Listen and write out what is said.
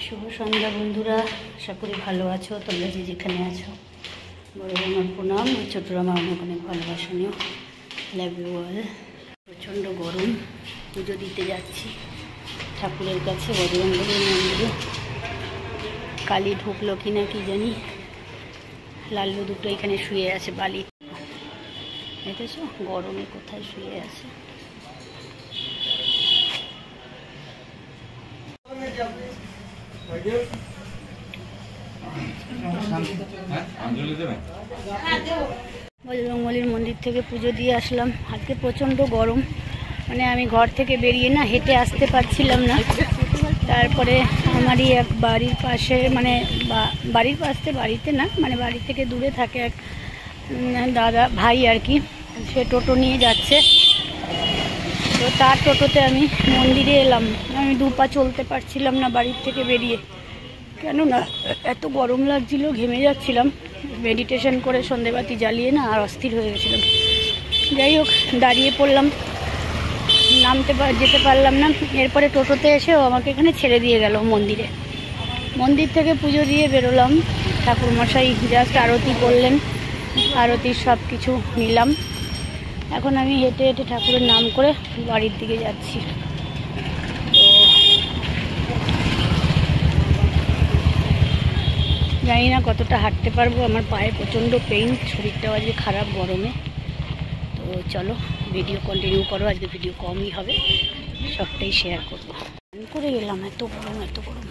শুভ সন্ধ্যা বন্ধুরা, আশা করি ভালো আছো। তোমরা যে যেখানে আছো বড় আমার প্রণাম, ছোটরা আমার অনেক অনেক ভালোবাসা নিও। Love you all. প্রচণ্ড গরম, পুজো দিতে যাচ্ছি ঠাকুরের কাছে, বজরঙ্গের মন্দিরে। কালী ঢুকলো কি না কি জানি। লাল্লু দুটো এখানে শুয়ে আছে বালি, দেখেছো গরমে কোথায় শুয়ে আছে। বজরংবলীর মন্দির থেকে পুজো দিয়ে আসলাম। আজকে প্রচণ্ড গরম, মানে আমি ঘর থেকে বেরিয়ে না হেঁটে আসতে পারছিলাম না। তারপরে আমারই এক বাড়ির পাশে, মানে বাড়ির পাশে, বাড়িতে না মানে বাড়ি থেকে দূরে থাকে এক দাদা ভাই আর কি, সে টোটো নিয়ে যাচ্ছে। তো তার টোটোতে আমি মন্দিরে এলাম। আমি দু পা চলতে পারছিলাম না বাড়ির থেকে বেরিয়ে, কেননা এত গরম লাগছিল, ঘেমে যাচ্ছিলাম। মেডিটেশন করে সন্ধেবাতি জ্বালিয়ে না আর অস্থির হয়ে গেছিলাম। যাই হোক, দাঁড়িয়ে পড়লাম, যেতে পারলাম না। এরপরে টোটোতে এসেও আমাকে এখানে ছেড়ে দিয়ে গেল মন্দিরে। মন্দির থেকে পুজো দিয়ে বেরোলাম। ঠাকুরমশাই জাস্ট আরতি করলেন, আরতির সব কিছু নিলাম। এখন আমি হেঁটে হেঁটে ঠাকুরের নাম করে বাড়ির দিকে যাচ্ছি। তো জানি না কতটা হাঁটতে পারবো, আমার পায়ে প্রচণ্ড পেইন, শরীরটাও আজকে খারাপ গরমে। তো চলো ভিডিও কন্টিনিউ করো, আজকে ভিডিও কমই হবে, সবটাই শেয়ার করবো। করে গেলাম, এত গরম এত গরম।